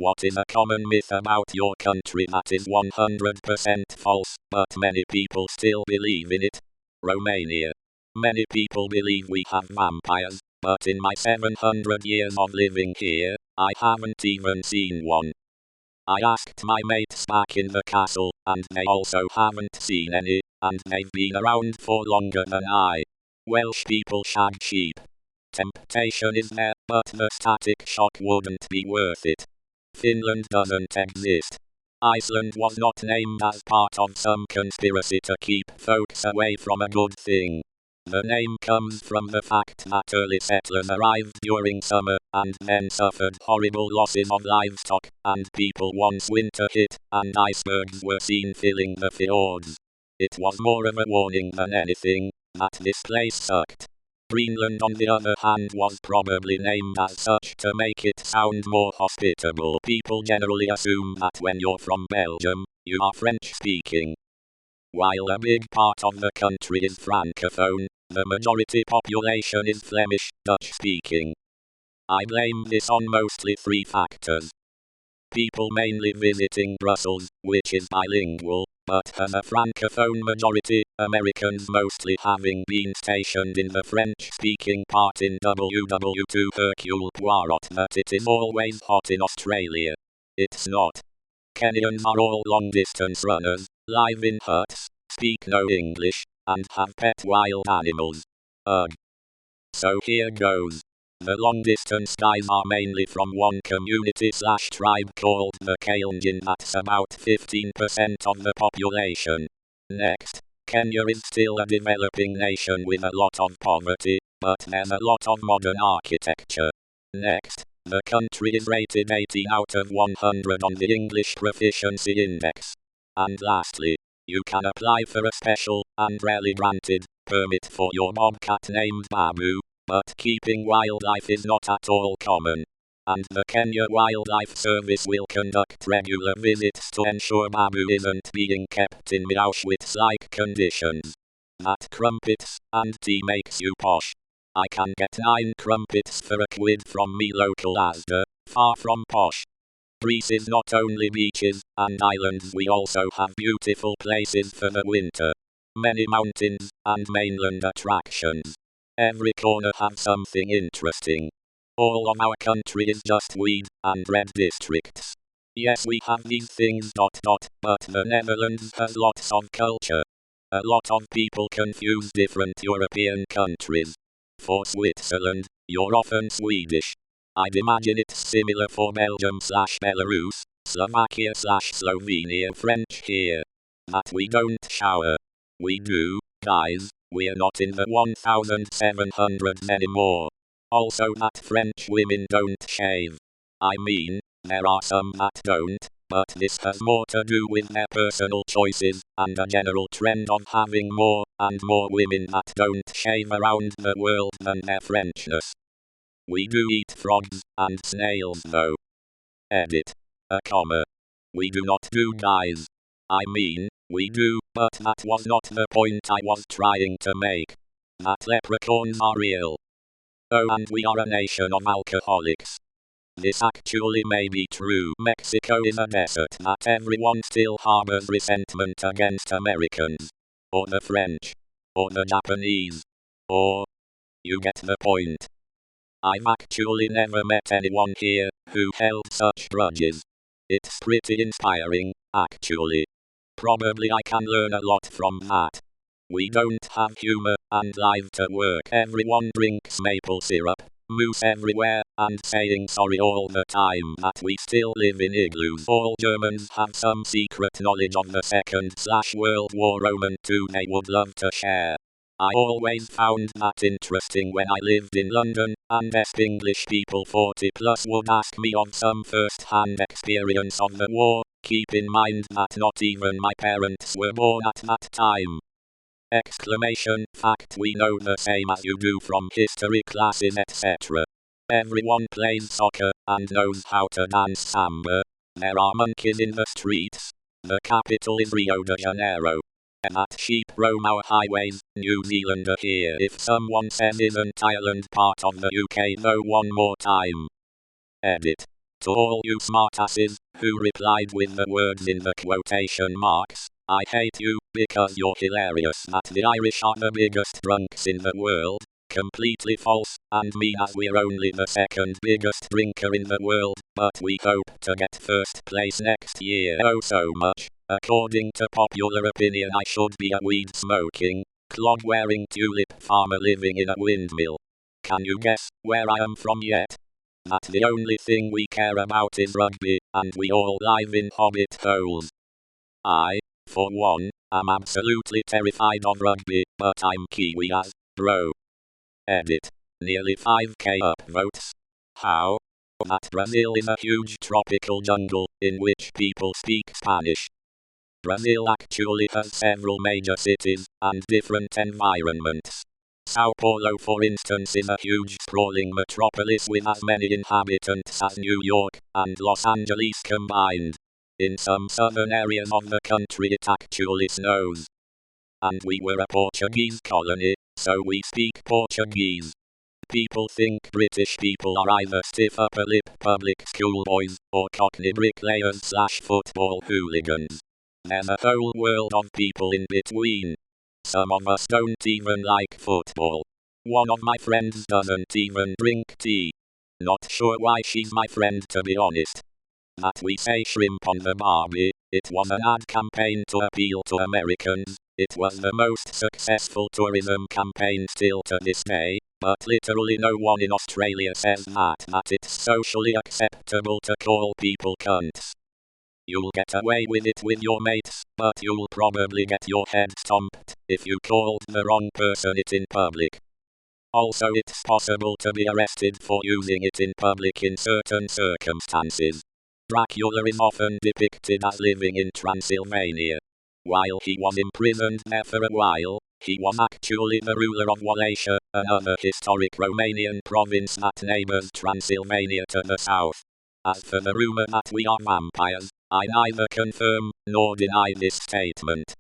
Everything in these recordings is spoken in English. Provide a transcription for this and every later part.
What is a common myth about your country that is 100% false, but many people still believe in it? Romania. Many people believe we have vampires, but in my 700 years of living here, I haven't even seen one. I asked my mates back in the castle, and they also haven't seen any, and they've been around for longer than I. Welsh people shag sheep. Temptation is there, but the static shock wouldn't be worth it. Finland doesn't exist. Iceland was not named as part of some conspiracy to keep folks away from a good thing. The name comes from the fact that early settlers arrived during summer, and then suffered horrible losses of livestock, and people once winter hit, and icebergs were seen filling the fjords. It was more of a warning than anything, that this place sucked. Greenland on the other hand was probably named as such to make it sound more hospitable. People generally assume that when you're from Belgium, you are French speaking. While a big part of the country is francophone, the majority population is Flemish, Dutch speaking. I blame this on mostly three factors. People mainly visiting Brussels, which is bilingual, but has a francophone majority, Americans mostly having been stationed in the French-speaking part in WW2 Hercule Poirot that it is always hot in Australia. It's not. Kenyans are all long-distance runners, live in huts, speak no English, and have pet wild animals. Ugh. So here goes. The long-distance guys are mainly from one community/tribe called the Kalenjin, that's about 15% of the population. Next, Kenya is still a developing nation with a lot of poverty, but there's a lot of modern architecture. Next, the country is rated 80 out of 100 on the English Proficiency Index. And lastly, you can apply for a special, and rarely granted, permit for your bobcat named Babu. But keeping wildlife is not at all common. And the Kenya Wildlife Service will conduct regular visits to ensure Babu isn't being kept in Auschwitz-like conditions. That crumpets and tea makes you posh. I can get 9 crumpets for a quid from me local Asda, far from posh. Greece is not only beaches and islands, we also have beautiful places for the winter. Many mountains and mainland attractions. Every corner has something interesting. All of our country is just weed and red districts. Yes, we have these things ... but the Netherlands has lots of culture. A lot of people confuse different European countries. For Switzerland, you're often Swedish. I'd imagine it's similar for Belgium/Belarus, Slovakia/Slovenia. French here. That we don't shower. We do, guys. We're not in the 1700s anymore. Also that French women don't shave. I mean, there are some that don't, but this has more to do with their personal choices, and a general trend of having more and more women that don't shave around the world than their Frenchness. We do eat frogs and snails though. Edit. A comma. We do not do, guys. I mean, we do, but that was not the point I was trying to make. That leprechauns are real. Oh, and we are a nation of alcoholics. This actually may be true. Mexico is a desert that everyone still harbors resentment against Americans. Or the French. Or the Japanese. Or... you get the point. I've actually never met anyone here who held such grudges. It's pretty inspiring, actually. Probably I can learn a lot from that. We don't have humor and live to work. Everyone drinks maple syrup, moose everywhere, and saying sorry all the time that we still live in igloos. All Germans have some secret knowledge of the Second/World War Roman II they would love to share. I always found that interesting when I lived in London, and English people 40 plus would ask me of some first-hand experience of the war. Keep in mind that not even my parents were born at that time. Exclamation, fact, we know the same as you do from history classes etc. Everyone plays soccer and knows how to dance samba. There are monkeys in the streets. The capital is Rio de Janeiro. That sheep roam our highways. New Zealander here. If someone says isn't Ireland part of the UK though, one more time. Edit. To all you smartasses, who replied with the words in the quotation marks, I hate you, because you're hilarious that the Irish are the biggest drunks in the world. Completely false, and me as we're only the second biggest drinker in the world, but we hope to get first place next year oh so much. According to popular opinion I should be a weed smoking, clog wearing tulip farmer living in a windmill. Can you guess where I am from yet? That the only thing we care about is rugby, and we all live in hobbit holes. I, for one, am absolutely terrified of rugby, but I'm Kiwi as, bro. Edit. Nearly 5k upvotes. How? That Brazil is a huge tropical jungle, in which people speak Spanish. Brazil actually has several major cities, and different environments. Sao Paulo for instance is a huge sprawling metropolis with as many inhabitants as New York and Los Angeles combined. In some southern areas of the country it actually snows. And we were a Portuguese colony, so we speak Portuguese. People think British people are either stiff upper lip public school boys, or cockney bricklayers / football hooligans. There's a whole world of people in between. Some of us don't even like football. One of my friends doesn't even drink tea. Not sure why she's my friend to be honest. That we say shrimp on the Barbie, it was an ad campaign to appeal to Americans. It was the most successful tourism campaign still to this day, but literally no one in Australia says that it's socially acceptable to call people cunts. You'll get away with it with your mates, but you'll probably get your head stomped if you called the wrong person it in public. Also it's possible to be arrested for using it in public in certain circumstances. Dracula is often depicted as living in Transylvania. While he was imprisoned there for a while, he was actually the ruler of Wallachia, another historic Romanian province that neighbors Transylvania to the south. As for the rumor that we are vampires, I neither confirm nor deny this statement.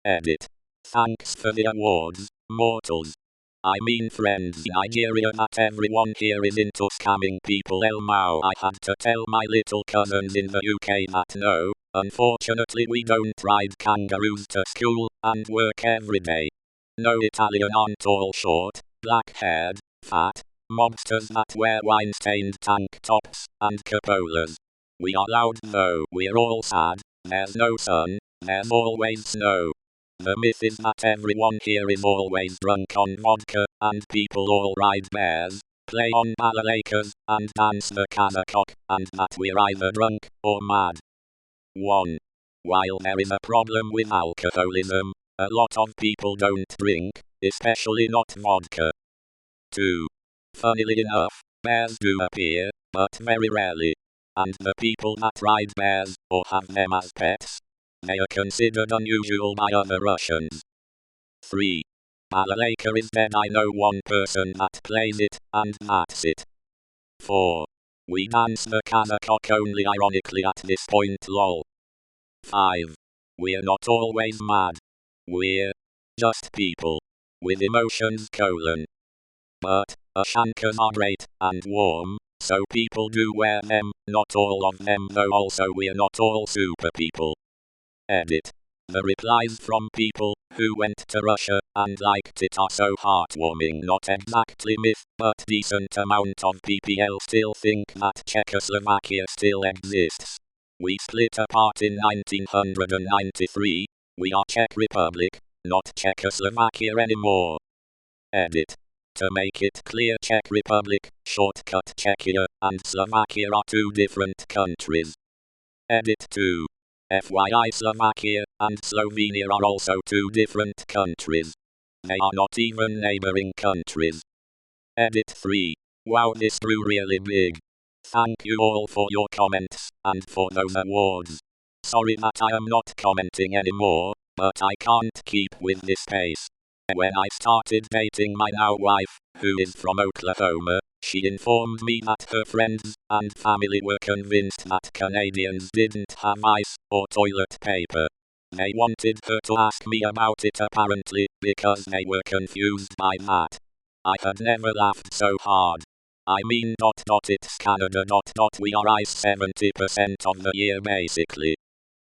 Edit. Thanks for the awards, mortals. I mean friends in Nigeria that everyone here is into scamming people Elmao. I had to tell my little cousins in the UK that no, unfortunately we don't ride kangaroos to school and work every day. No Italian aren't all short, black-haired, fat, mobsters that wear wine-stained tank tops and cupolas. We are loud though we're all sad, there's no sun, there's always snow. The myth is that everyone here is always drunk on vodka, and people all ride bears, play on balalaikas, and dance the kazakok, and that we're either drunk or mad. 1. While there is a problem with alcoholism, a lot of people don't drink, especially not vodka. 2. Funnily enough, bears do appear, but very rarely. And the people that ride bears, or have them as pets, they are considered unusual by other Russians. 3. Balalaika is dead. I know one person that plays it, and that's it. 4. We dance the kazakok only ironically at this point lol. 5. We're not always mad. We're just people. With emotions : But, ashankas are great, and warm, so people do wear them, not all of them though also we're not all super people. Edit. The replies from people who went to Russia and liked it are so heartwarming. Not exactly myth, but decent amount of PPL still think that Czechoslovakia still exists. We split apart in 1993, we are Czech Republic, not Czechoslovakia anymore. Edit. To make it clear, Czech Republic, shortcut Czechia, and Slovakia are two different countries. Edit 2. FYI, Slovakia and Slovenia are also two different countries. They are not even neighboring countries. Edit 3. Wow, this grew really big. Thank you all for your comments, and for those awards. Sorry that I am not commenting anymore, but I can't keep with this pace. When I started dating my now wife, who is from Oklahoma, she informed me that her friends and family were convinced that Canadians didn't have ice or toilet paper. They wanted her to ask me about it apparently, because they were confused by that. I had never laughed so hard. I mean it's Canada we are ice 70% of the year basically.